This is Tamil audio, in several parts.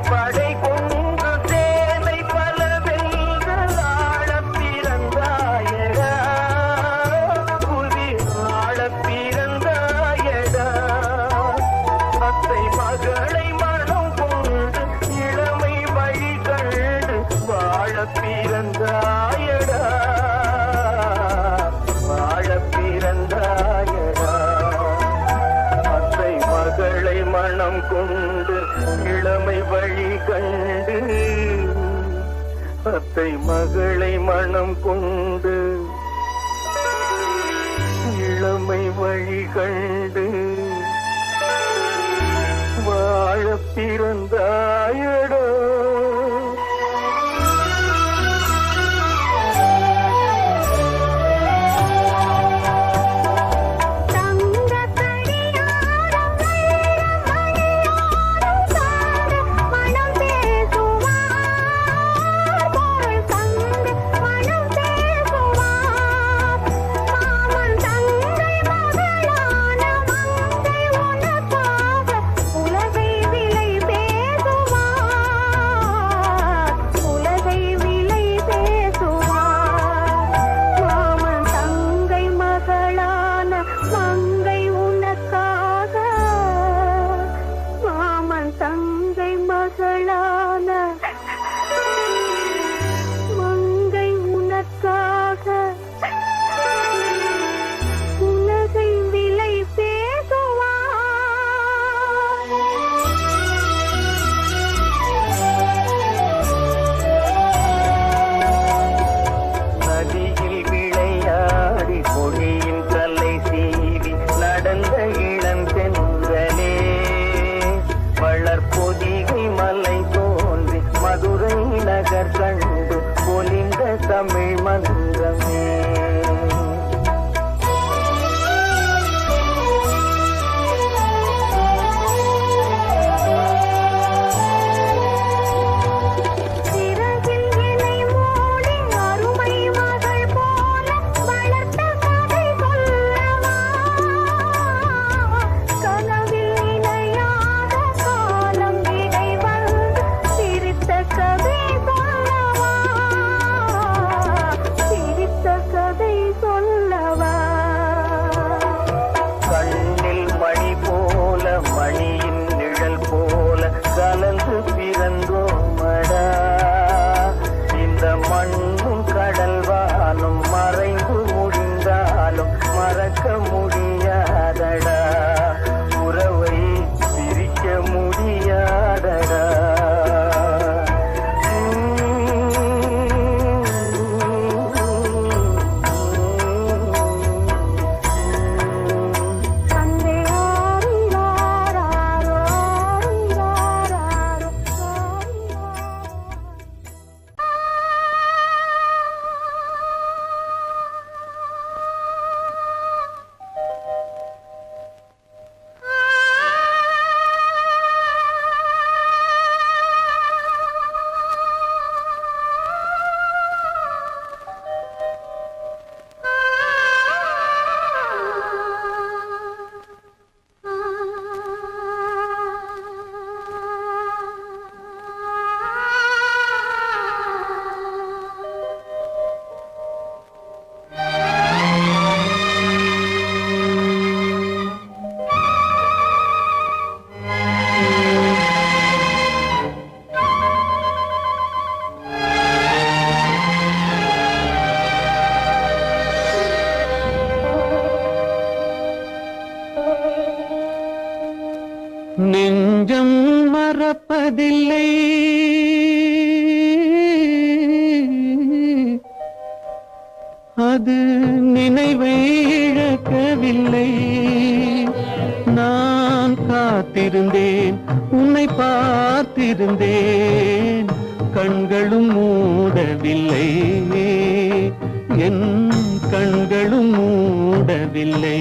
படை கொண்டு சேனை பல வென்று ஆள பிறந்தாயடா, புவி ஆள பிறந்தாயடா. அத்தை மகளை மனம் கொண்டு இளமை வழி கண்டு வாழ பிறந்தாயடா, வாழ பிறந்தாயடா. அத்தை மகளை மனம் கொண்டு இளமை வழி கண்டு, அத்தை மகளை மனம் கொண்டு இளமை வழி கண்டு வாழ பிறந்தாயடா. கண்டு பொலிந்த தமிழ் மன்றமே. மணியின் நிழல் போல கலந்து பிறந்தோமடா, இந்த மண்ணும் கடல் வானும் மறைந்து முடிந்தாலும் மறக்க முடியாதடா, உறவை பிரிக்க முடியாதடா. நெஞ்சம் மறப்பதில்லை, அது நினைவை இழக்கவில்லை. நான் காத்திருந்தேன், உன்னை பார்த்திருந்தேன், கண்களும் மூடவில்லை, என் கண்களும் மூடவில்லை.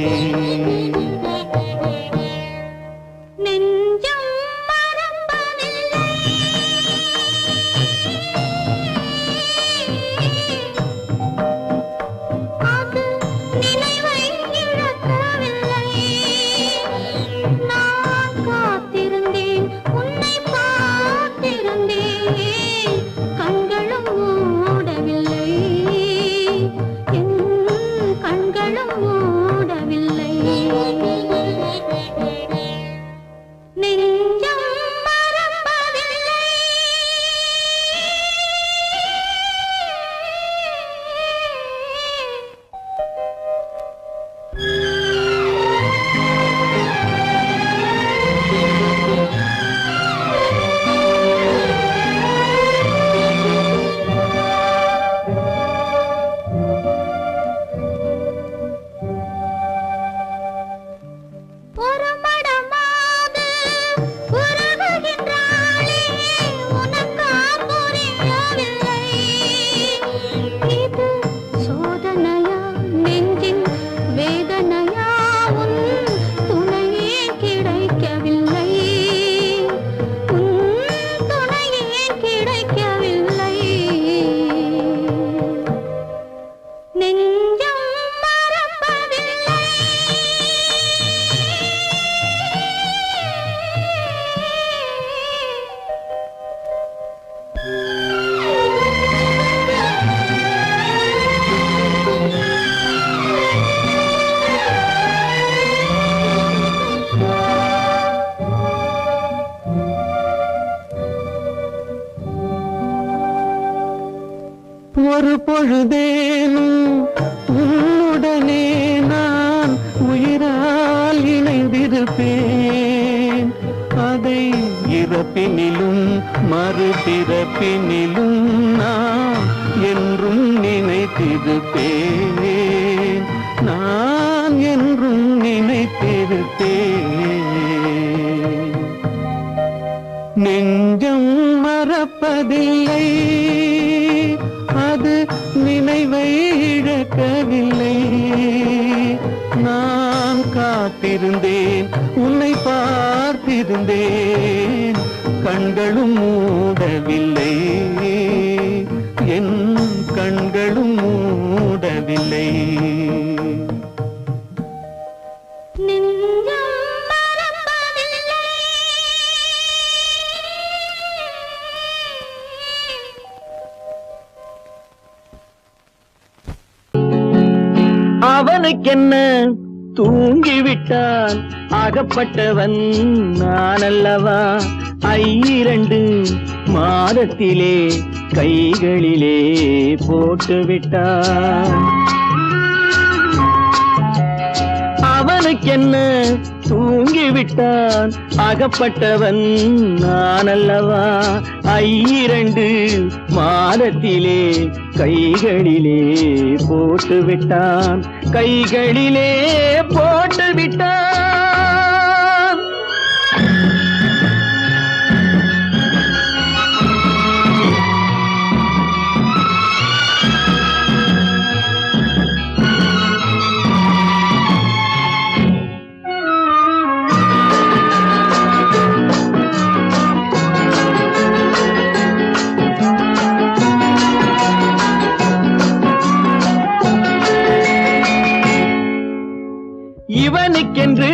நான் காத்திருந்தேன், உன்னை பார்த்து பொழுதேனும் உன்னுடனே நான் உயிரால் இணைந்திருப்பேன். அதை இறப்பினிலும் மறுபிறப்பினிலும் நான் என்றும் நினைத்திருப்பேன். நான் என்றும் நினைத்திருப்பேன். நெஞ்சம் மறப்பதில்லை, அது நினைவை இழக்கவில்லை. நான் காத்திருந்தேன், உன்னை பார்த்திருந்தேன், கண்களும் மூடவில்லை, என் கண்களும் மூடவில்லை. அவனுக்கென்ன தூங்கிவிட்டான், அகப்பட்டவன் நான் அல்லவா. 2 மாதத்திலே கைகளிலே போட்டுவிட்டான். அவனுக்கென்ன தூங்கிவிட்டான், அகப்பட்டவன் நான் அல்லவா. 2 மாதத்திலே கைகளிலே போட்டுவிட்டான், கைகளிலே போட்டுவிட்டான். இவனுக்கென்று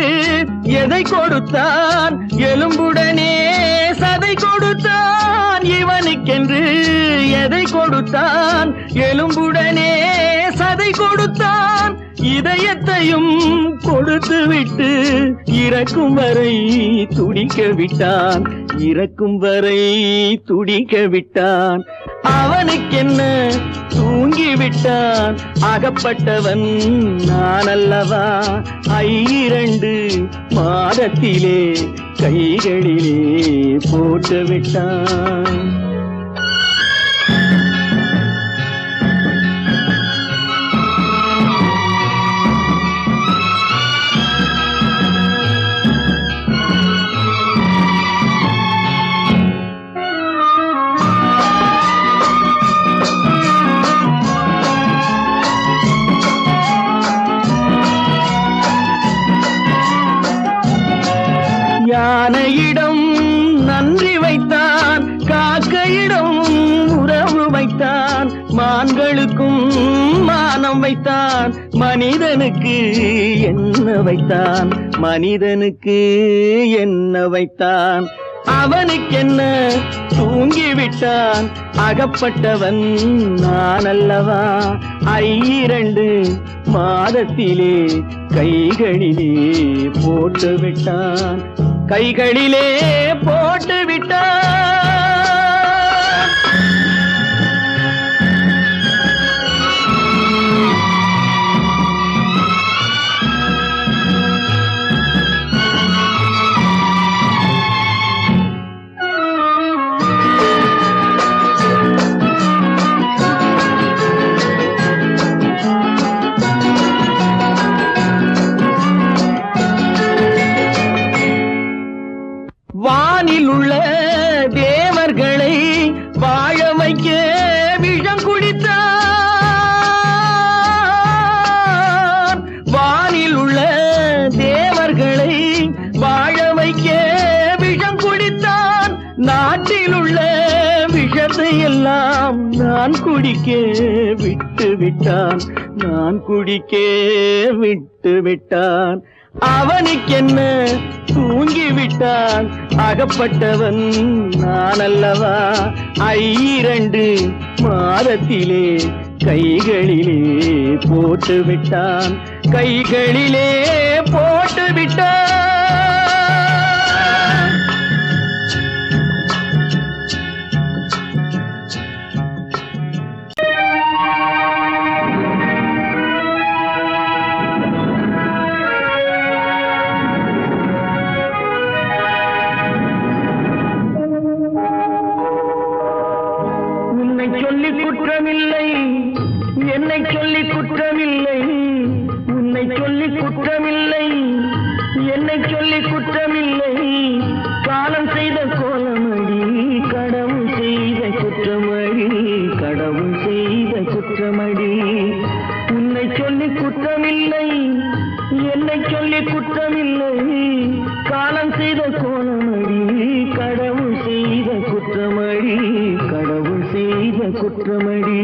எதை கொடுத்தான், எலும்புடனே சதை கொடுத்தான். இவனுக்கென்று எதை கொடுத்தான், எலும்புடனே சதை கொடுத்தான். இதயத்தையும் கொடுத்து விட்டு இறக்கும் வரை துடிக்க விட்டான், இறக்கும் வரை துடிக்க விட்டான். அவனுக்கென்ன தூங்கிவிட்டான், அகப்பட்டவன் நான் அல்லவா. 2 மாதத்திலே கைகளிலே போட்டுவிட்டான். யானையிடம் நன்றி வைத்தான், காக்கையிடம் உறவு வைத்தான், மான்களுக்கும் மானம் வைத்தான், மனிதனுக்கு என்ன வைத்தான், மனிதனுக்கு என்ன வைத்தான். அவனுக்கென்ன தூங்கிவிட்டான், அகப்பட்டவன் நான் அல்லவா. 2 மாதத்திலே கைகளிலே போட்டுவிட்டான், கைகளிலே போட்டுவிட்டான். வானில் உள்ள தேவர்களை வாழ வைக்க விஷம் குடித்தான். வானில் உள்ள தேவர்களை வாழ வைக்க விஷம் குடித்தான். நாட்டில் உள்ள விஷத்தை எல்லாம் நான் குடிக்க விட்டு விட்டான், நான் குடிக்க விட்டு விட்டான். அவனுக்கென்ன தூங்கிவிட்டான், அகப்பட்டவன் நான் அல்லவா. 2 மாதத்திலே கைகளிலே போட்டுவிட்டான், கைகளிலே போட்டுவிட்டான். குற்றமில்லை, காலம் செய்த கோலமடி, கடவுள் செய்த குற்றமடி, கடவுள் செய்த குற்றமடி.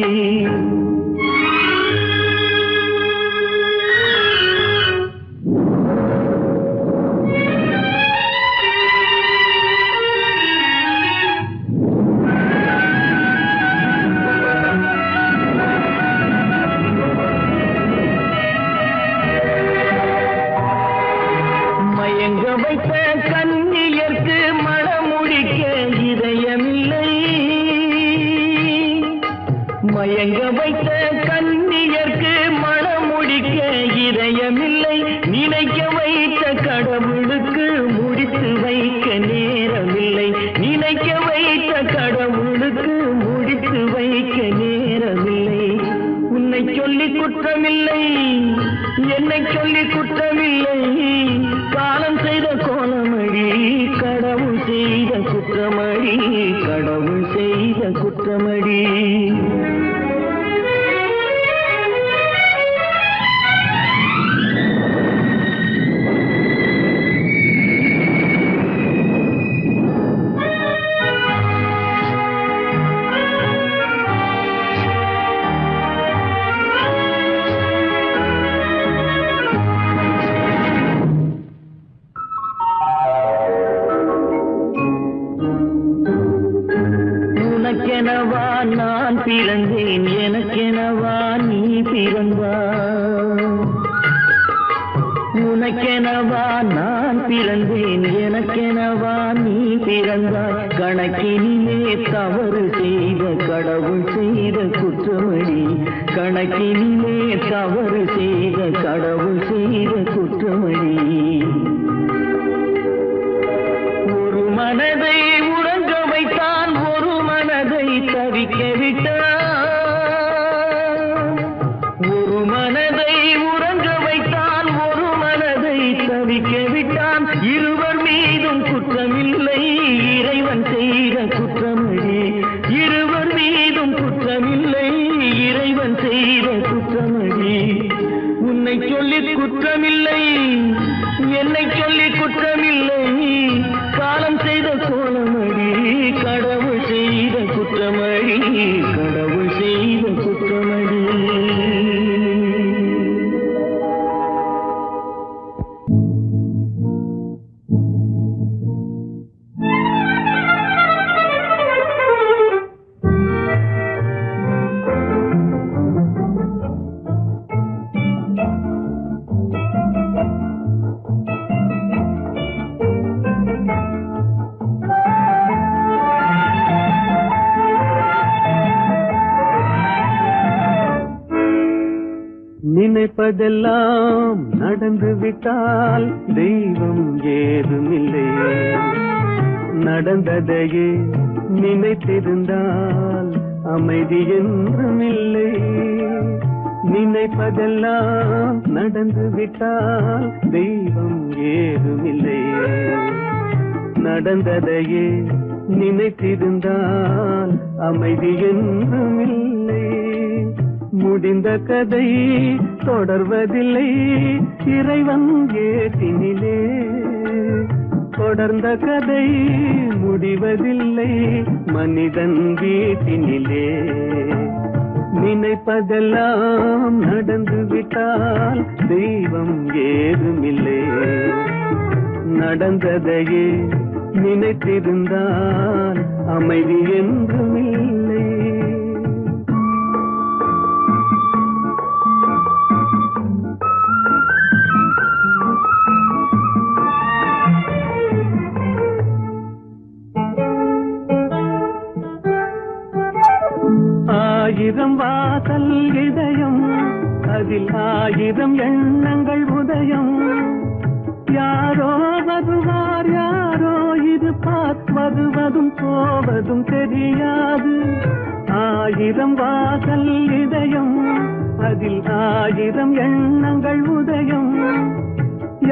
மயங்க வைத்த கன்னியர்க்கு மணமுடிக்க இதயமில்லை, மயங்க வைத்த கன்னியர்க்கு மணமுடிக்க இதயமில்லை, நினைக்க வைத்த கடவுளுக்கு முடித்து வைக்க நேரமில்லை, நினைக்க வைத்த கடவுளுக்கு முடித்து வைக்க நேரமில்லை. உன்னை சொல்லி குற்றமில்லை, என்னை சொல்லி குற்றமில்லை, காலம் செய்த கோலமடி, கடவுள் செய்த குற்றமடி, கடவுள் செய்த குற்றமடி. உனக்கெனவா நான் பிறந்தேன், எனக்கெனவா நீ பிறந்தாய், உனக்கெனவா நான் பிறந்தேன், எனக்கெனவா நீ பிறந்தாய், கணக்கினிலே தவறு செய்த கடவுள் செய்த குற்றமடி, கணக்கினிலே தவறு செய்த கடவுள் செய்த குற்றமடி. ஒரு மனதை உறங்க வைத்தான், ஒரு மனதை தவிக்க விட்டான், ஒரு மனதை உறங்க வைத்தான், ஒரு மனதை தவிக்க விட்டான். இருவர் மீதும் குற்றமில்லை, இறைவன் செய்த குற்றமடி, இருவர் மீதும் குற்றமில்லை, இறைவன் செய்த குற்றமடி. உன்னை சொல்லி குற்றமில்லை, என்னை சொல்லி குற்றமில்லை, காலம் செய்த கோலமடி, கடவுள் செய்த குற்றமடி, கடவுள் செய்த குற்றமடி. நினைப்பதெல்லாம் நடந்து விட்டால் தெய்வம் ஏதுமில்லை, நடந்ததையே நினைத்திருந்தால் அமைதி என்றுமில்லை. நினைப்பதெல்லாம் நடந்து விட்டால் தெய்வம் ஏதுமில்லை, நடந்ததையே நினைத்திருந்தால் அமைதி என்றுமில்லை. முடிந்த கதை தொடர்வதில்லை, இறைவன் ஏட்டினிலே தொடர்ந்த கதை முடிவதில்லை, மனிதன் வீட்டினிலே. நினைப்பதெல்லாம் நடந்து விட்டால் தெய்வம் ஏதுமில்லை, நடந்ததையே நினைத்திருந்தால் அமைதி என்றுமில்லை. ஆயிரம் வாசல் இதயம், அதில் ஆயிரம் எண்ணங்கள் உதயம், யாரோ வருவார் யாரோ இருப்பார், வருவதும் போவதும் தெரியாது. ஆயிரம் வாசல் இதயம், அதில் ஆயிரம் எண்ணங்கள் உதயம்,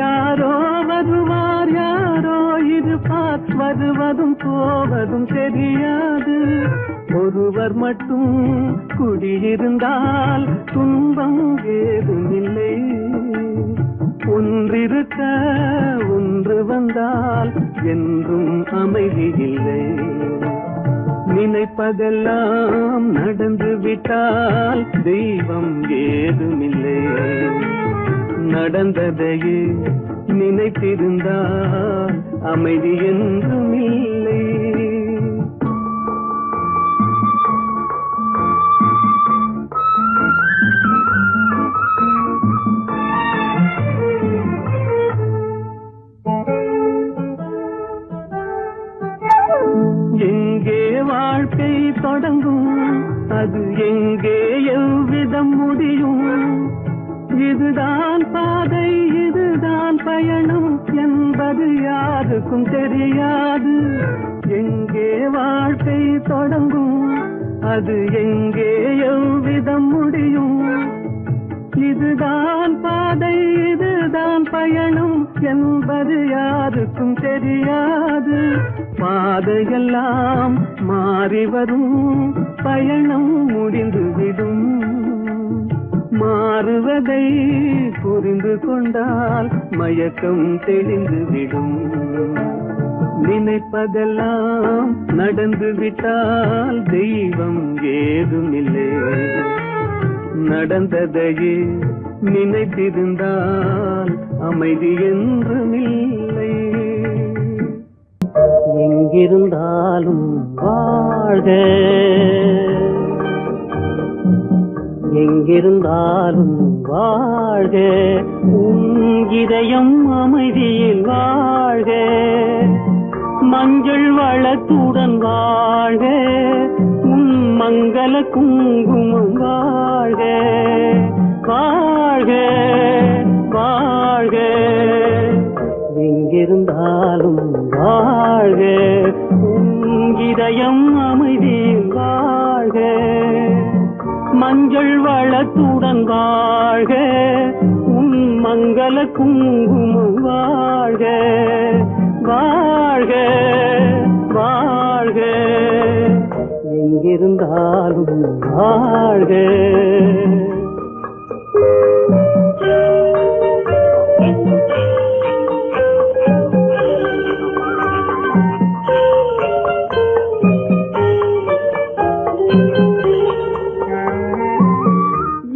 யாரோ வருவார் யாரோ இருப்பார், வருவதும் போவதும் தெரியாது. ஒருவர் மட்டும் குடியிருந்தால் துன்பம் ஏதுமில்லை, ஒன்றிருக்க ஒன்று வந்தால் என்றும் அமைதி இல்லை. நினைப்பதெல்லாம் நடந்து விட்டால் தெய்வம் ஏதுமில்லை. நடந்ததையே நினைத்திருந்தால் அமைதி என்றும் இல்லை. எங்கே வாழ்க்கை தொடங்கும், அது எங்கே எவ்விதம் முடியும்? இதுதான் பாதை, இதுதான் பயணம் என்பது யாருக்கும் தெரியாது. எங்கே வாழ்க்கை தொடங்கும், அது எங்கே எவ்விதம் முடியும்? இதுதான் பாதை, இதுதான் பயணம் என்பது யாருக்கும் தெரியாது. பாதையெல்லாம் மாறி வரும், பயணம் முடிந்துவிடும். மாறுவதை புரிந்து கொண்டால் மயக்கம் தெளிந்துவிடும். நினைப்பதெல்லாம் நடந்து விட்டால் தெய்வம் ஏதுமில்லை. நடந்ததையே நினைத்திருந்தால் அமைதி என்றுமில்லை. எங்கிருந்தாலும் வாழ்க, எங்கிருந்தாலும் வாழ்க, உன் இதயம் அமைதியில் வாழ்க. மஞ்சள் வளத்துடன் வாழ்க, உன் மங்கள குங்குமம் வாழ்க. வாழ்க வாழ்க, எங்கிருந்தாலும் வாழ்க, உன் இதயம் அமைதியில் வாழ்க. மஞ்சள் வளத்துடன் வாழ்க, உன் மங்கள குங்குமம் வாழ்க. வாழ்க வாழ்க, எங்கிருந்தாலும் வாழ்க.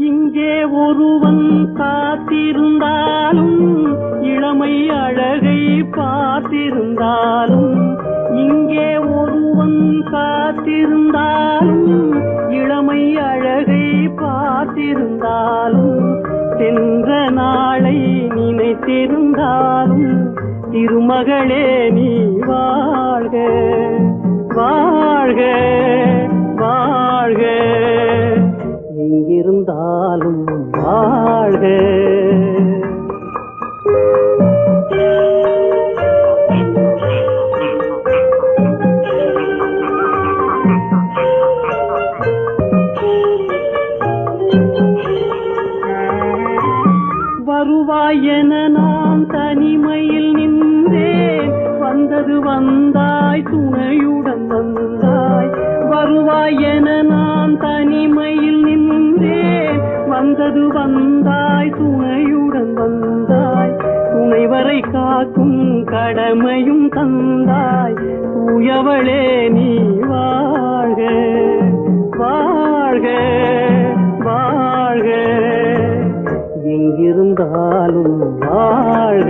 இங்கே ஒருவன் காத்திருந்தாலும், இளமை அழகை பார்த்திருந்தாலும், இங்கே ஒருவன் காத்திருந்தாலும், இளமை அழகை பார்த்திருந்தாலும், சென்ற நாளை நினைத்திருந்தாலும், திருமகளே நீ வாழ்க. வாழ்க வாழ்க, எங்கிருந்தாலும் வாழ்க. வருவாய் என நான் தனிமையில் நின்றேன், வந்தது வந்தாய் துணையுடன் வந்தாய். வருவாய் என நான் தனிமையில் நின்றேன், வந்தது வந்தாய் துணையுடன் வந்தாய். துணைவரை காக்கும் கடமையும் தந்தாய், தூயவளே நீ வாழ்க. வாழ்க வாழ்க, எங்கிருந்தாலும் வாழ்க.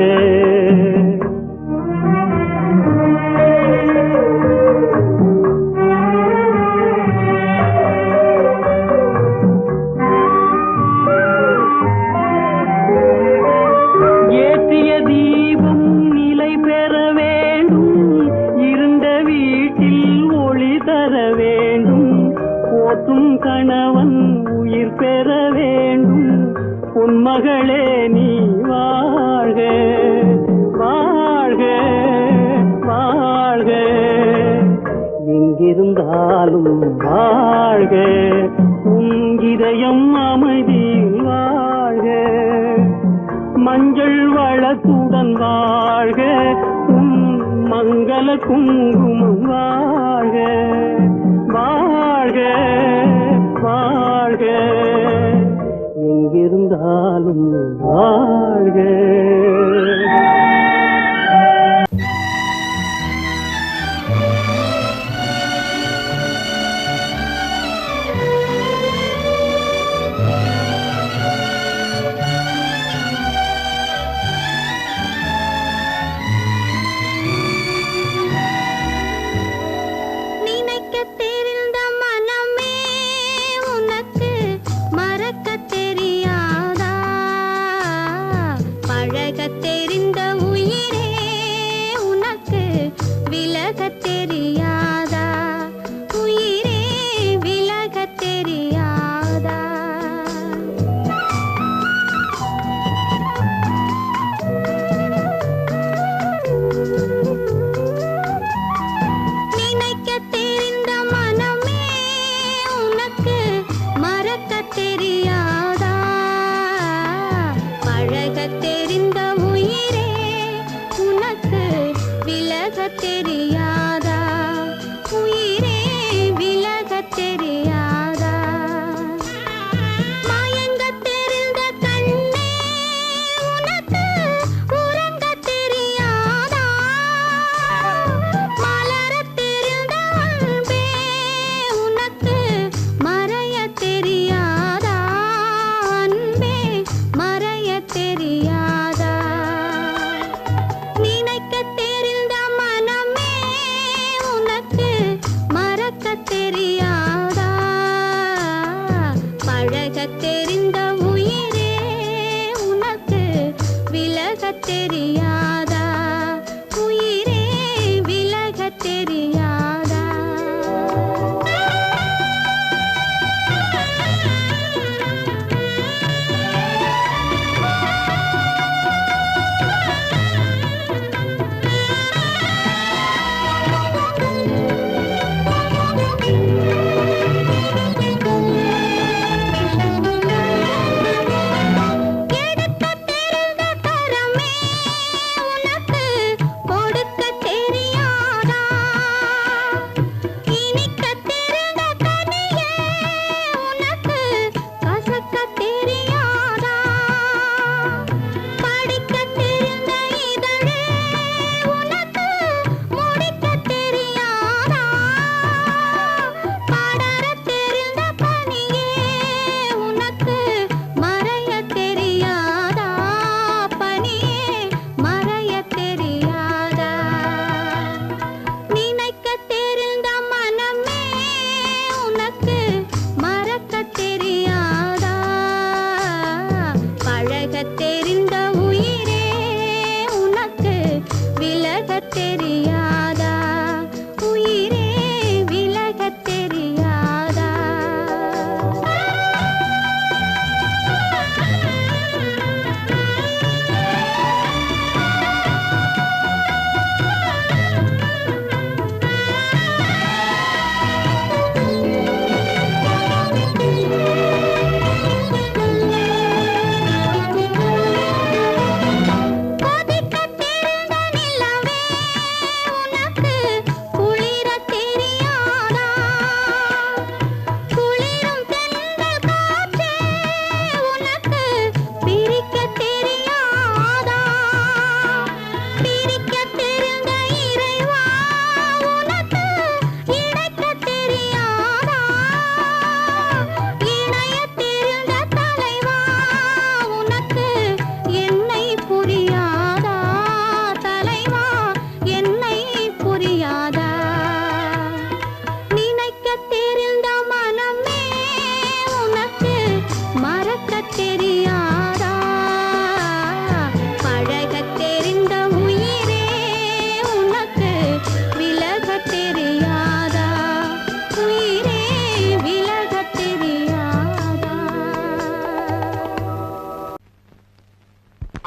ஏற்றிய தீபம் நிலை பெற வேண்டும், இருண்ட வீட்டில் ஒளி தர வேண்டும். போற்றும் கணவன் உயிர் பெற வேண்டும், பொன்மகளே நீ வாழ்க. வாழ்க வாழ்க, எங்கிருந்தாலும் வாழ்க. உன் இதயம் அமைதியில் வாழ்க. மஞ்சள் வளத்துடன் வாழ்க, உன் மங்கள குங்குமம் வாழ்க. வாழ்க வாழ்க, எங்கிருந்த என்றாலும் வாழ்க.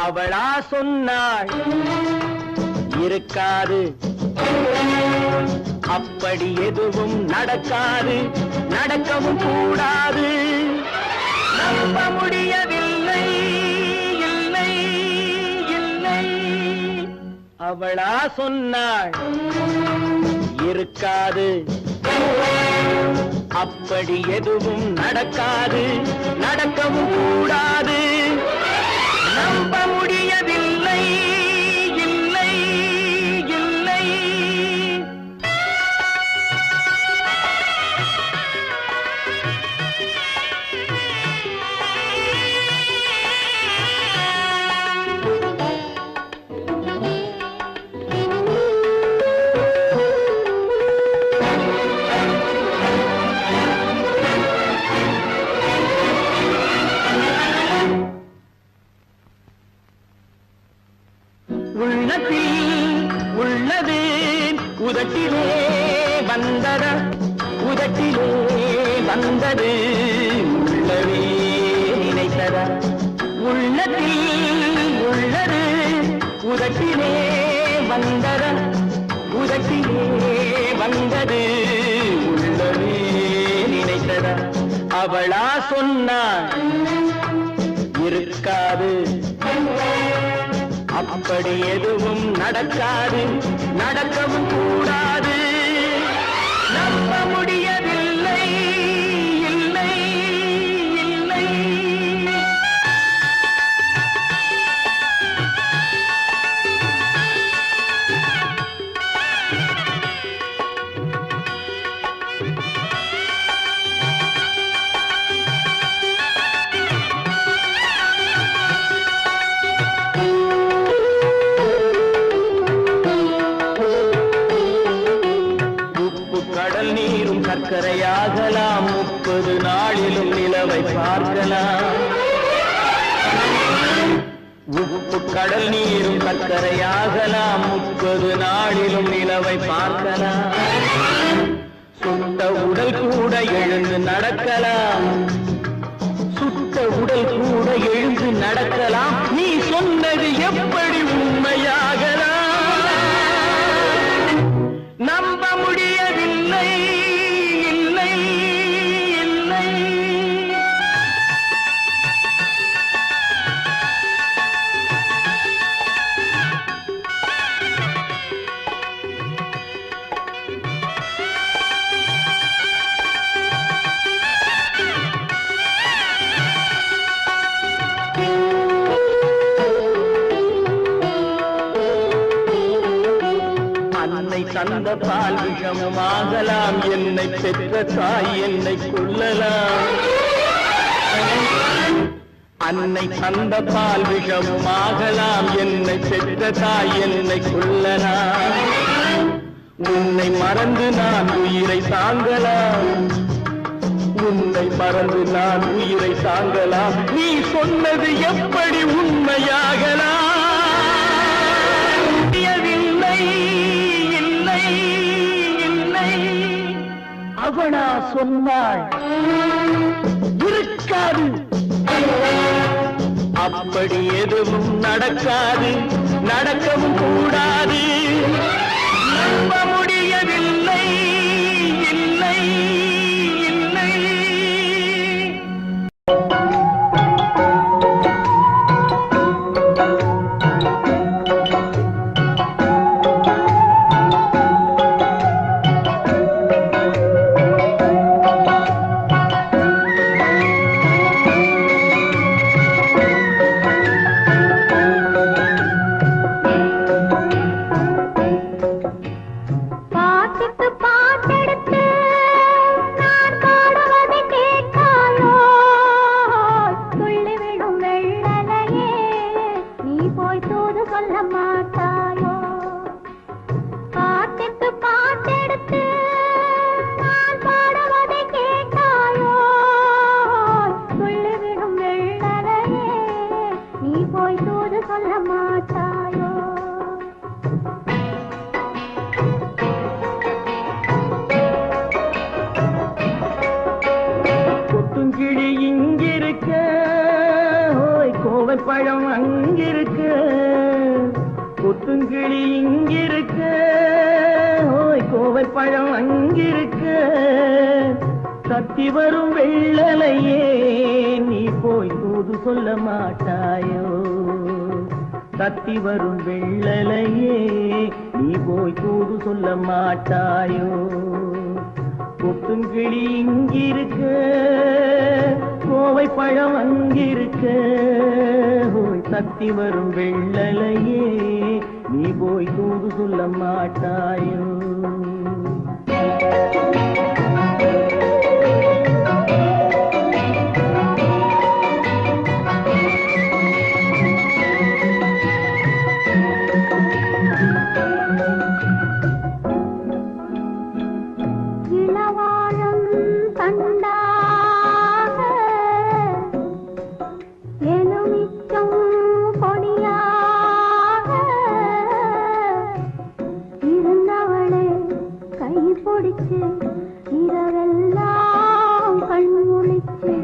அவளா சொன்னாள் இருக்காது, அப்படி எதுவும் நடக்காது, நடக்கவும் கூடாது. நம்ப முடியவில்லை, இல்லை இல்லை. அவளா சொன்னாள் இருக்காது, அப்படி எதுவும் நடக்காது, நடக்கவும் கூடாது. நம்ப முடியவில்லை இல்லை இல்லை உள்ளத்தில் உள்ளது உதட்டிலே வந்தத உதட்டிலே வந்தது உள்ளவே நினைத்தத உள்ளத்தில் உள்ளது உதட்டிலே வந்தத உதட்டிலே வந்தது உள்ளவே நினைத்தத அவளா சொன்னாள் இருக்காது அப்படி எதுவும் நடக்காது நடக்கவும் கூடாது நம்ப முடியவில்லை இல்லை இல்லை சர்க்கரையாகலாம் 30 நாளிலும் நிலவை பார்க்கலாம் உப்பு கடல் நீரும் சர்க்கரையாகலாம் 30 நாளிலும் நிலவை பார்க்கலாம் சுட்ட உடல் கூட எழுந்து நடக்கலாம் சுட்ட உடல் கூட எழுந்து நடக்கலாம் நீ சொன்னது எப்படி உண்மையாகலாம் நம்ப முடியவில்லை தந்த பால் விஷமும் ஆகலாம் என்னை பெற்ற தாய் என்னை கொள்ளலாம் அன்னை தந்த பால் விஷமும் ஆகலாம் என்னை பெற்ற தாய் என்னை கொள்ளலாம் உன்னை மறந்து நான் உயிரை தாங்கலாம் உன்னை மறந்து நான் உயிரை தாங்கலாம் நீ சொன்னது எப்படி உண்மையாகலாம் அவனா சொன்னாள் இருக்காது அப்படி எதுவும் நடக்காது நடக்கவும் கூடாது நம்ப முடியவில்லை இல்லை இல்லை பழம் அங்கிருக்கு கொத்துங்கிளி இங்கிருக்கு ஓய் கோவை பழம் அங்கிருக்கு சத்தி வரும் வெள்ளலையே நீ போய் தூது சொல்ல மாட்டாயோ சத்தி வரும் வெள்ளலையே நீ போய் தூது சொல்ல மாட்டாயோ கொத்துங்கிளி இங்கிருக்கு கோவை பழம் அங்கிருக்கு தத்தி வரும் வெள்ளலையே நீ போய் தூது சொல்ல மாட்டாயோ இரவெல்லாம் கண்முழிச்சு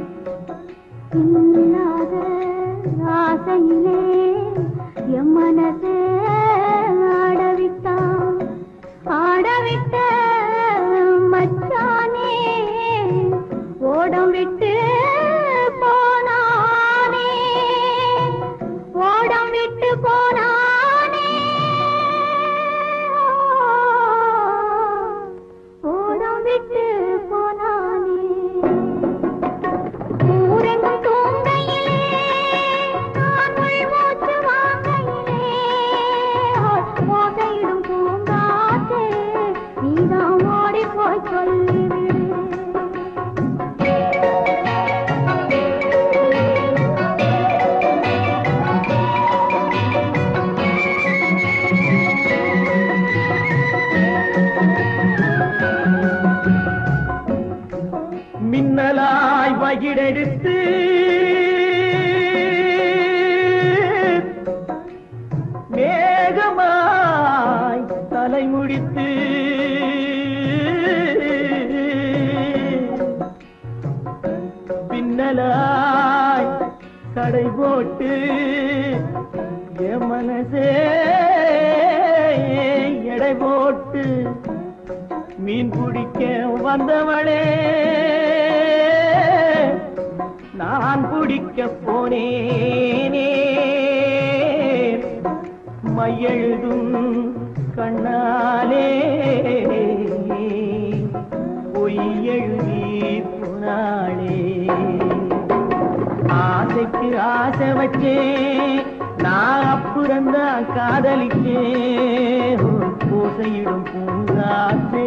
இல்லாத ஆசையிலே என் மனசே ஆடவிட்ட மச்சானே ஓடம் விட்டு போனானே ஓடம் விட்டு போனானே ஓடம் விட்டு போனானே ஊரெங்கும் தூங்கையிலே நான் மூச்சு வாங்கையிலே ஓசையிடும் பூங்காற்றே நீதான் ஓடி போய் சொல்லிவிடு மின்னலாய் வகிடெடுத்து மேகமாய் தலைமுடித்து பின்னலாய் கடை போட்டு என் மனசே எடை போட்டு மீன் பிடிக்க வந்தவளே நான் பிடிக்க போனேனே மையெழுதும் கண்ணாலே பொய் எழுதி போனாளே ஆசைக்கு ஆசை வச்சேன் நான் அப்புறந்தான் காதலிச்சேன் பூசையிடும் பூங்காற்றே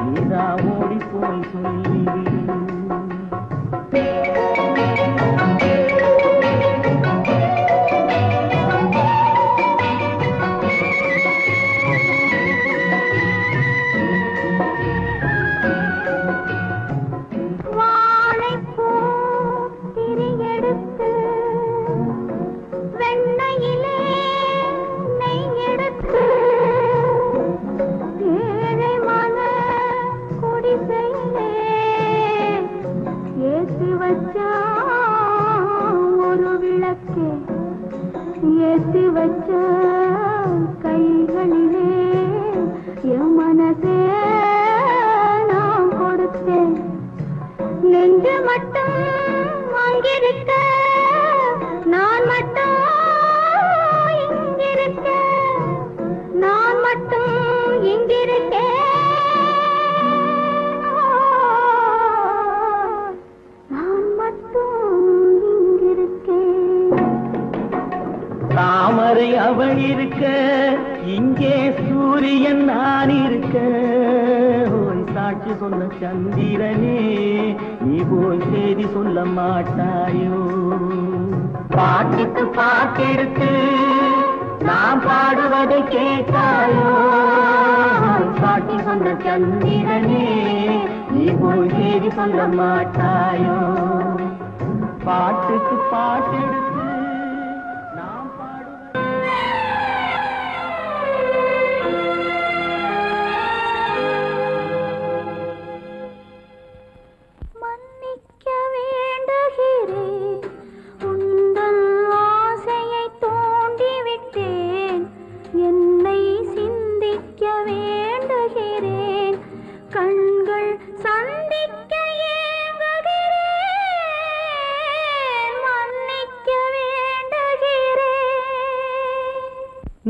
நீதான் ஓடி போய் சொல்லிவிடு ஒரு விளக்கே ஏற்றி வச்ச கைகளிலே என் மனசே நான் கொடுத்தேன் நெஞ்சு மட்டும் அங்கிருக்க நான் மட்டும் இங்கிருக்க நான் மட்டும் இங்கிருக்கேன் தாமரை அவள் இருக்க இங்கே சூரியன் நான் இருக்க சாட்சி சொன்ன சந்திரனே நீ போய் செய்தி சொல்ல மாட்டாயோ பாட்டுக்கு பாட்டெடுத்து நான் பாடுவதை கேட்டாயோ சாட்சி சொன்ன சந்திரனே நீ போய் செய்தி சொல்ல மாட்டாயோ பாட்டுக்கு பாட்டெடுத்து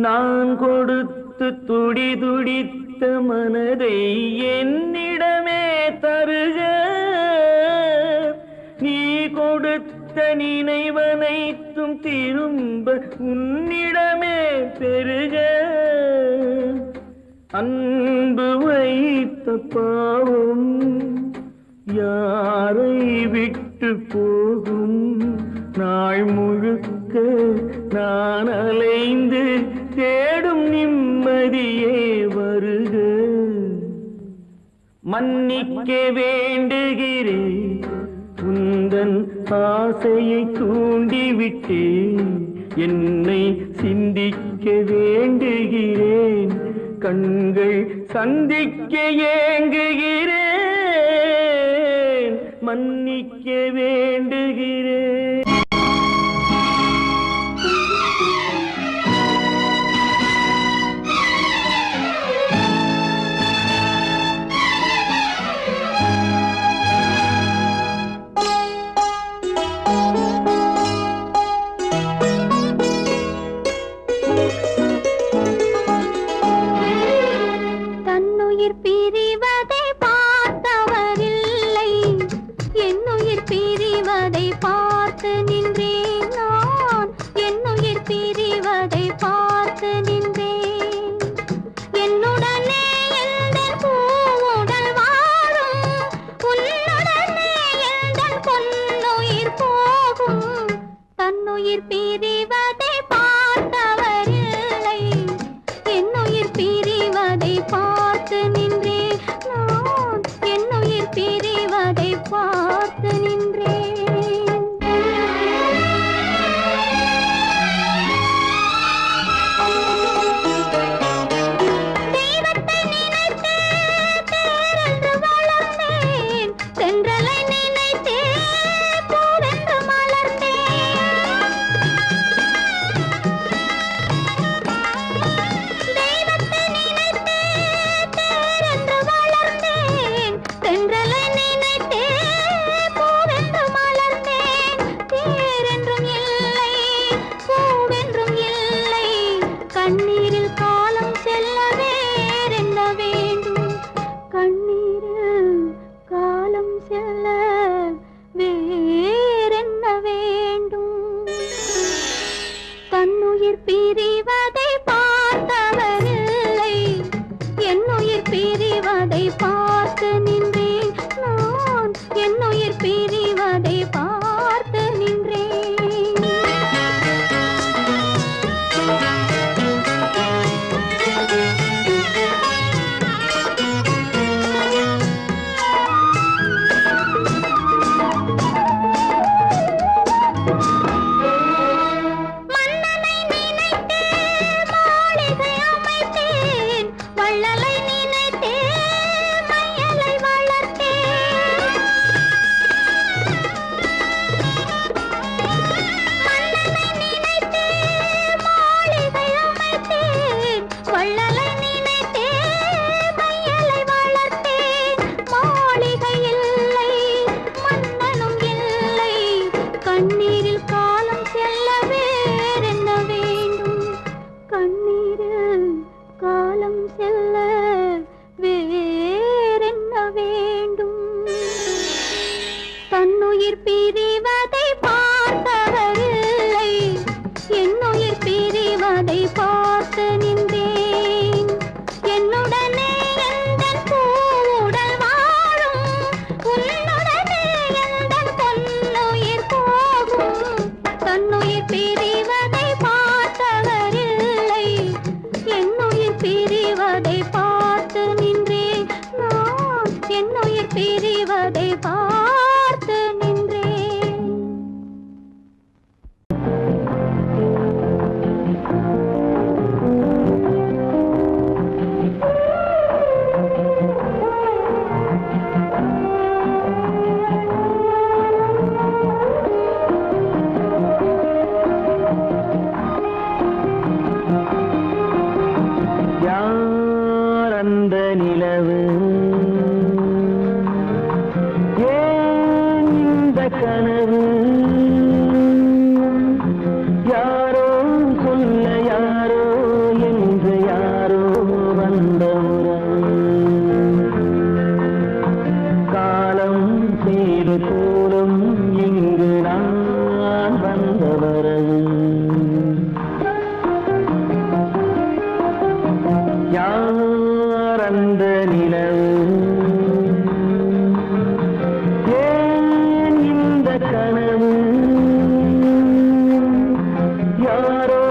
நான் கொடுத்து துடி துடித்த மனதை என்னிடமே தருக நீ கொடுத்த நினைவனைத்தும் திரும்ப உன்னிடமே பெருக அன்பு வைத்த பாவம் யாரை விட்டு போகும் நாள் முழுக்க நான் அலைந்து தேடும் நிம்மதியே வருக மன்னிக்க வேண்டுகிறேன் உந்தன் ஆசையை தூண்டிவிட்டேன் என்னை சிந்திக்க வேண்டுகிறேன் கண்கள் சந்திக்க ஏங்குகிறேன் மன்னிக்க வேண்டுகிறேன் போலும் இங்கு நான் வந்தவரது யார் அந்த நிலவு ஏன் இந்த கனவு யாரோ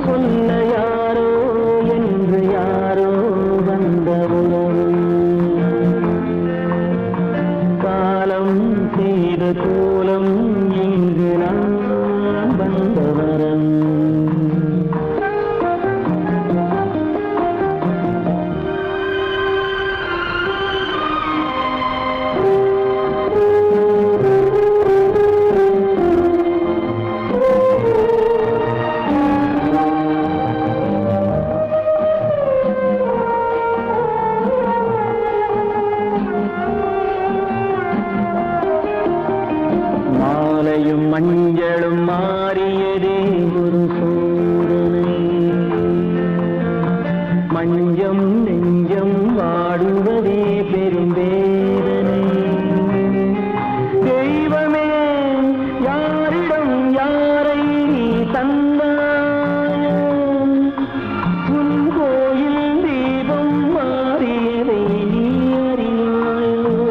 சொல்ல யாரோ என்று யாரோ வந்த உறவு காலம் செய்த கோலம் இங்கு நான் வந்த வரம் மஞ்சளும் மாறியதே ஒரு சோதனை மஞ்சம் நெஞ்சம் வாடுவதே பெரும் வேதனை தெய்வமே யாரிடம் யாரை தந்தாயோ உன் கோயில் தீபம் மாறியதை நீ அறியாயோ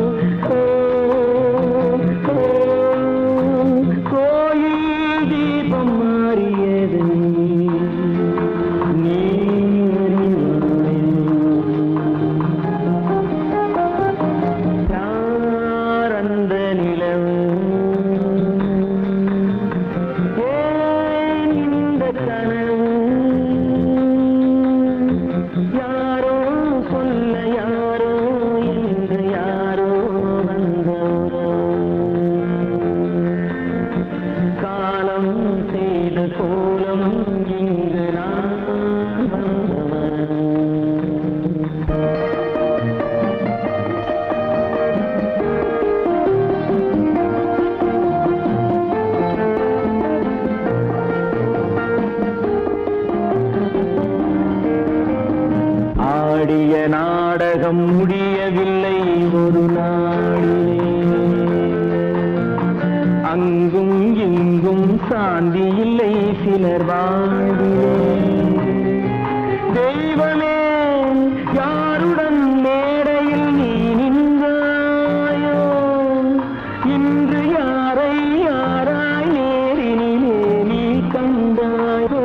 ஆடிய நாடகம் முடியவில்லை ஒரு நாளிலே அங்கும் இங்கும் சாந்தி இல்லை சிலர் வாழ்விலே தெய்வமே யாருடன் மேடையில் நீ நின்றாயோ இன்று யாரை யாராய் நேரினிலே நீ கண்டாயோ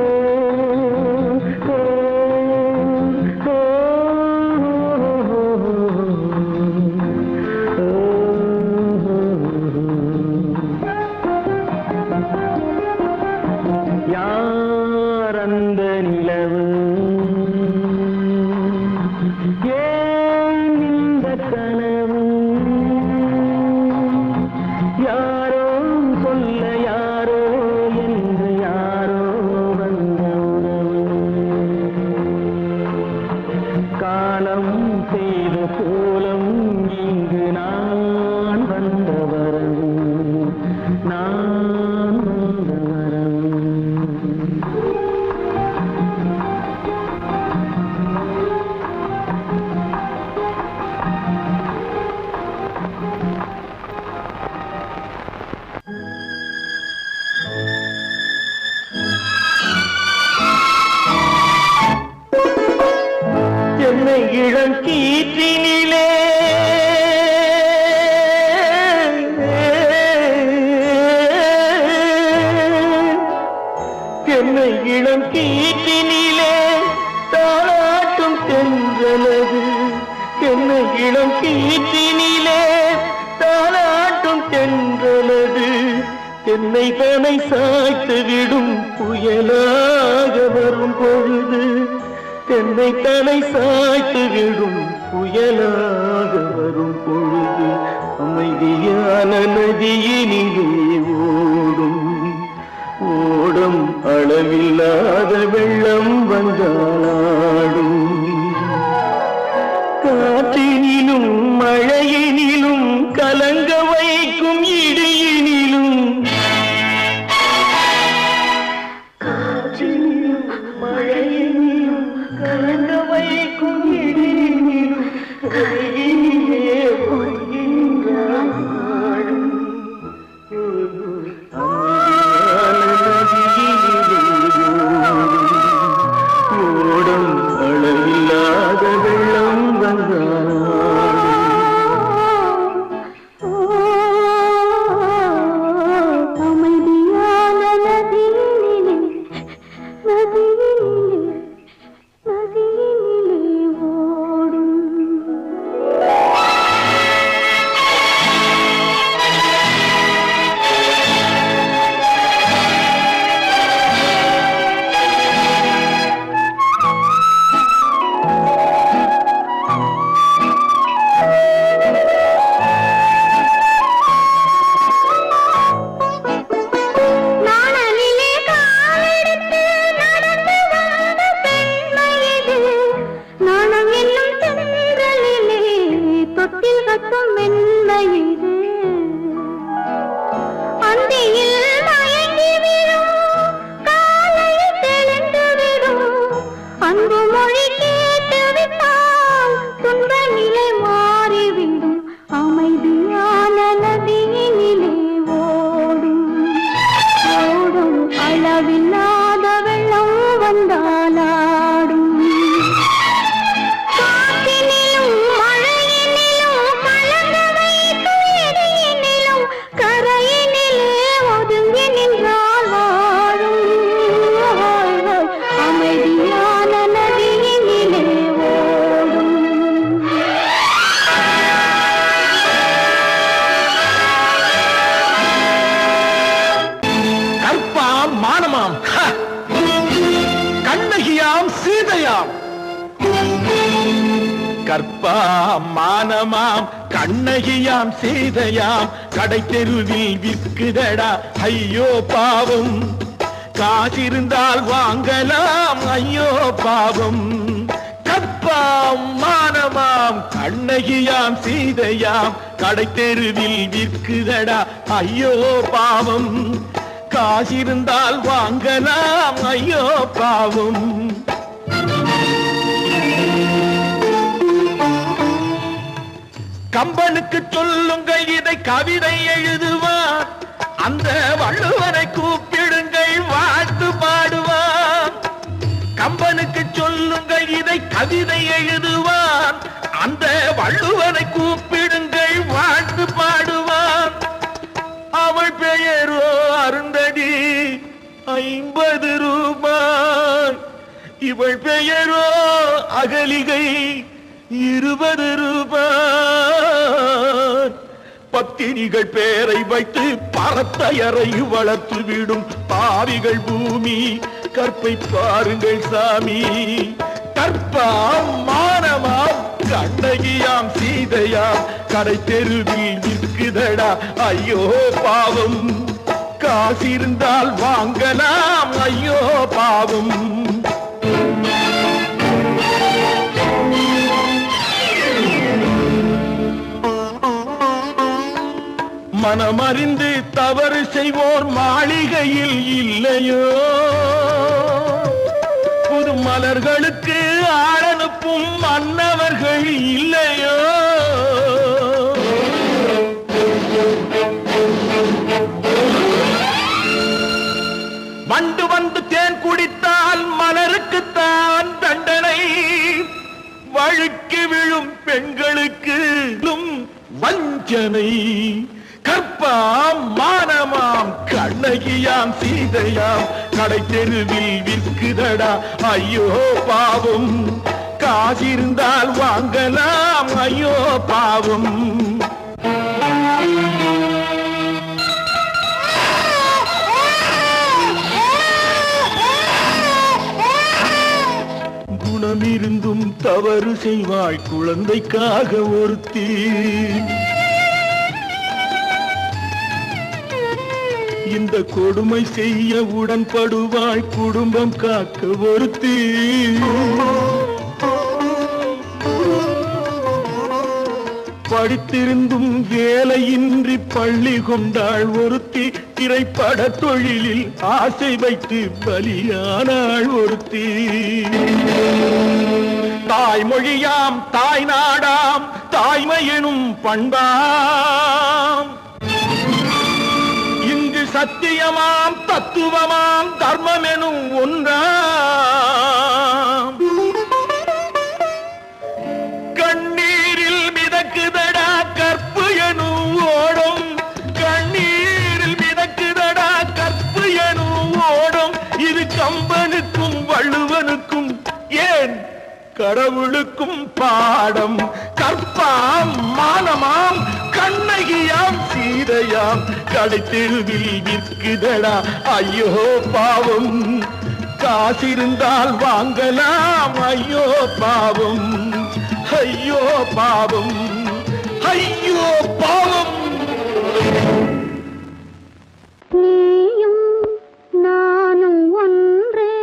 யாரந்த நிலவு ஏன் இந்த கனவு யாரோ சொல்ல யாரோ என்று யாரோ வந்த உறவு காலம் செய்த கோலம் இங்கு நான் வந்த வரவு நான் வந்த வரவு என்னை இளம் கீற்றினிலே என்னை இளம் கீற்றினிலே தாளாட்டும் தென்றலது என்னை இளம் கீற்றினிலே தாளாட்டும் தென்றலது என்னை தனை சாய்த்து விடும் புயலாக வரும் பொழுது என்னை தலை சாய்த்து விடும் புயலாக வரும் பொழுது அமைதியான நதியினிலே ஓடும் ஓடும் அளவில்லாத வெள்ளம் வந்தாடும் காற்றினிலும் மழையினிலும் கலங்க வைக்கும் இடியினிலும் காற்றினிலும் மழையினிலும் கலங்க வைக்கும் இடியினிலும் கையினிலே பொய்கின்றான் ஓடும் அளவில்லாத தொட்டில் கட்டும் மென்மை இது அந்தியில் மயங்கி விடும் காலையில் தெளிந்து விடும் அன்பு மொழி கேட்டு விட்டால் துன்ப நிலை மாறிவிடும் அமைதியான நதியினிலே ஓடும் ஓடும் அளவில்லாத வெள்ளம் வந்தாலாடும் காற்றினிலும் மழையினிலும் கலங்க வைக்கும் இடியினிலும் கரையினிலே ஒதுங்கி நின்றால் வாழும் அமைதியான நதியினிலே ஓடும் கற்பாம் மானமாம் கண்ணகியாம் சீதையாம் கற்பாம் மானமாம் கண்ணகியாம் சீதையாம் கடை தெருவில் விற்குதடா ஐயோ பாவம் காசிருந்தால் வாங்கலாம் ஐயோ பாவம் கற்பாம் மானமாம் கண்ணகியாம் சீதையாம் கடை தெருவில் விற்குதடா ஐயோ பாவம் காசிருந்தால் வாங்கலாம் ஐயோ பாவம் கம்பனுக்கு சொல்லுங்கள் இதை கவிதை எழுதுவார் அந்த வள்ளுவரை கூப்பிடுங்கள் வாழ்த்து பாடுவார் கம்பனுக்கு சொல்லுங்கள் இதை கவிதை எழுதுவார் அந்த வள்ளுவரை கூப்பிடுங்கள் வாழ்த்து பாடுவார் அவள் பெயரோ அருந்ததி 50 ரூபாய் இவள் பெயரோ அகலிகை 20 ரூபாய் பத்தினிகள் பேரை வைத்து பரத்தையறை வளர்த்து விடும் பாவிகள் பூமி கற்பை பாருங்கள் சாமி கற்பாம் மானமாம் கண்ணகியாம் சீதையாம் கடை தெருவில் விற்குதடா ஐயோ பாவம் காசிருந்தால் வாங்கலாம் ஐயோ பாவம் மனமறிந்து தவறு செய்வோர் மாளிகையில் இல்லையோ புது மலர்களுக்கு ஆளனுப்பும் மன்னவர்கள் இல்லையோ வண்டு வந்து தேன் குடித்தால் மலருக்குத்தான் தண்டனை வழுக்கி விழும் பெண்களுக்கு வஞ்சனை கற்பாம் மானமாம் கண்ணகியாம் சீதையாம் கடை தெருவில் விற்குதடா ஐயோ பாவம் காசிருந்தால் வாங்கலாம் ஐயோ பாவம் குணமிருந்தும் தவறு செய்வாய் குழந்தைக்காக ஒருத்தி இந்த கொடுமை செய்ய உடன்படுவாய் குடும்பம் காக்க ஒருத்தி படித்திருந்தும் வேலையின்றி பள்ளி கொண்டாள் ஒருத்தி திரைப்பட தொழிலில் ஆசை வைத்து பலியானாள் ஒருத்தி தாய்மொழியாம் தாய் நாடாம் தாய்மையெனும் பண்பாம் இங்கு சத்தியமாம் தத்துவமாம் தர்மம் எனும் ஒன்றாம் கண்ணீரில் மிதக்குதடா கற்பு எனும் ஓடும் கண்ணீரில் மிதக்குதடா கற்பு எனும் ஓடும் இது கம்பனுக்கும் வள்ளுவனுக்கும் ஏன் கடவுளுக்கும் பாடம் கற்பாம் மானமாம் கண்ணகியாம் சீதையாம் கடை தெருவில் விற்குதடா ஐயோ பாவம் காசிருந்தால் வாங்கலாம் ஐயோ பாவம் ஐயோ பாவம் ஐயோ பாவம் நீயும் நானும் ஒன்றே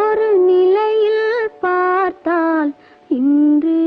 ஒரு நிலையில் பார்த்தால் இன்று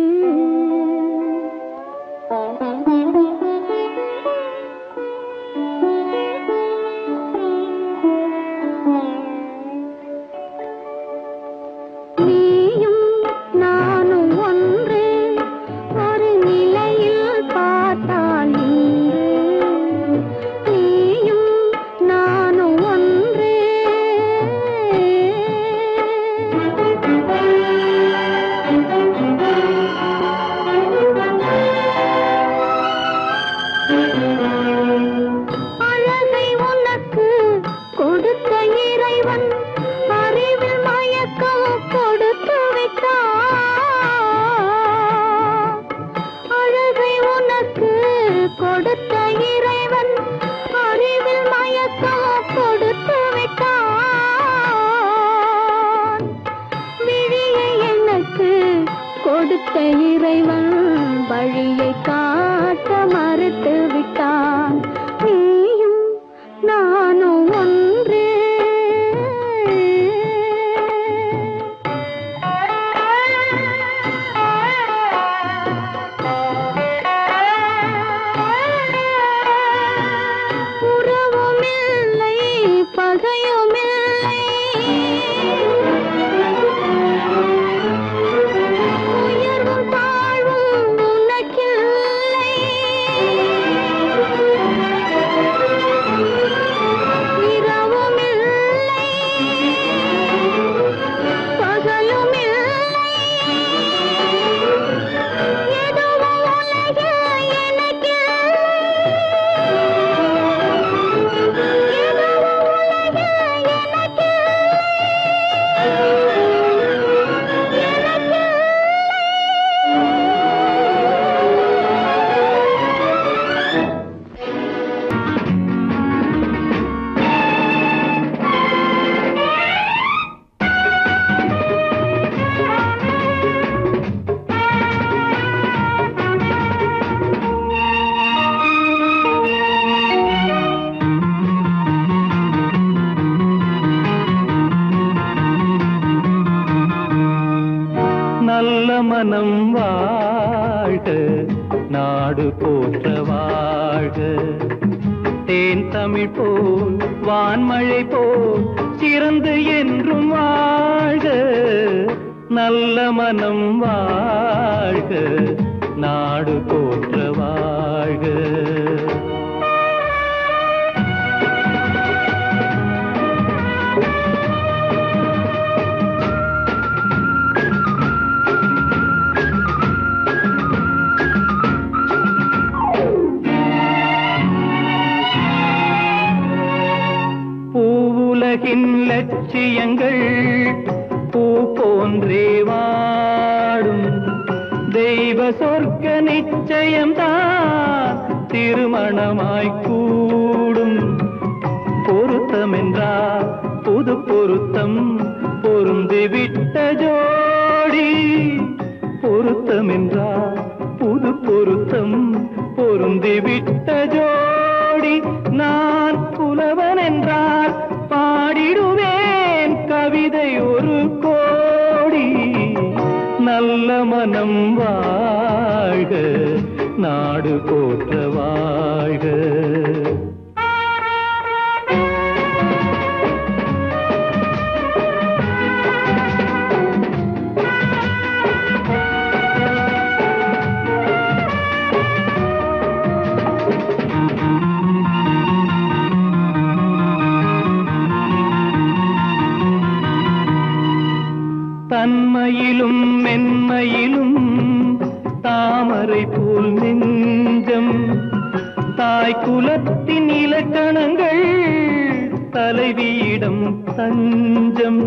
கொடுத்த இறைவன் வழியை காட்ட மறுத்து விட்டான். நீயும் நானும் ஒன்றே. உறவுமில்லை பகையுமில்லை, உயர்வும் தாழ்வும் உனக்கில்லை. இரவுமில்லை பகலுமில்லை, எதுவும் உலகில் எனக்கில்லை. நல்ல மனம் வாழ்க, நாடு போற்ற வாழ்க. தேன் தமிழ் போல் வான்மழை போல் சிறந்து என்றும் வாழ்க. நல்ல மனம் வாழ்க, நாடு போற்ற வாழ்க. பூவுலகின் லட்சியங்கள் பூ போன்றே வாடும். தெய்வ சொர்க்க நிச்சயம்தான் திருமணமாய் கூடும். பொருத்தமென்றால் புது பொருத்தம் பொருந்திவிட்ட ஜோடி. பொருத்தமென்றால் புது பொருத்தம் பொருந்திவிட்ட ஜோடி. நான் புலவன் என்றால் பாடிடுவேன் கவிதை ஒரு கோடி. நல்ல மனம் வாழ்க, நாடு போற்ற வாழ்க. தன்மையிலும் மென்மையிலும் தாமரை போல் நெஞ்சம். தாய் குலத்தின் இலக்கணங்கள் தலைவியிடம் தஞ்சம்.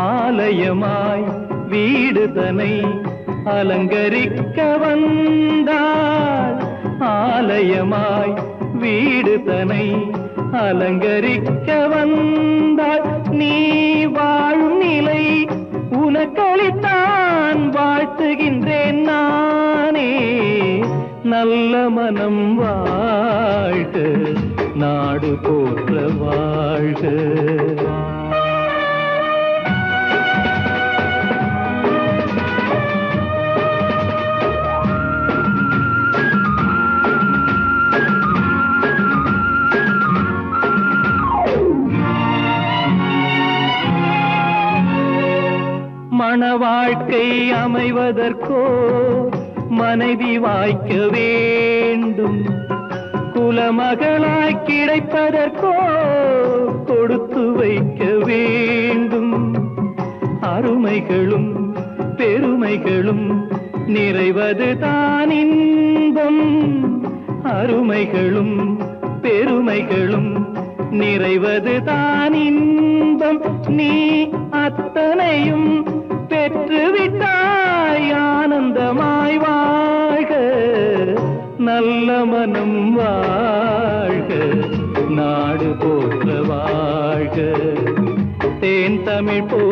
ஆலயமாய் வீடுதனை அலங்கரிக்க வந்தாள். ஆலயமாய் வீடுதனை அலங்கரிக்க வந்தாள். நீ வாழும் நிலை உனக்களித்தான் வாழ்த்துகின்றேன் நானே. நல்ல மனம் வாழ்க, நாடு போற்ற வாழ்க. மண வாழ்க்கை அமைவதற்கோ மனைவி வாய்க்க வேண்டும். குலமகளாய் கிடைப்பதற்கோ கொடுத்து வைக்க வேண்டும். அருமைகளும் பெருமைகளும் நிறைவது தான் இன்பம். அருமைகளும் பெருமைகளும் நிறைவது தான் இன்பம். நீ அத்தனையும் பெற்றுவிட்டாய் ஆனந்தமாய் வாழ்க. நல்ல மனம் வாழ்க, நாடு போற்ற வாழ்க. தேன் தமிழ் போ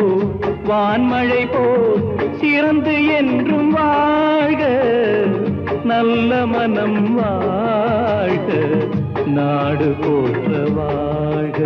வான்மழை போல் சிறந்து என்றும் வாழ்க நல்ல மனம் வாழ்க நாடு போற்ற வாழ்க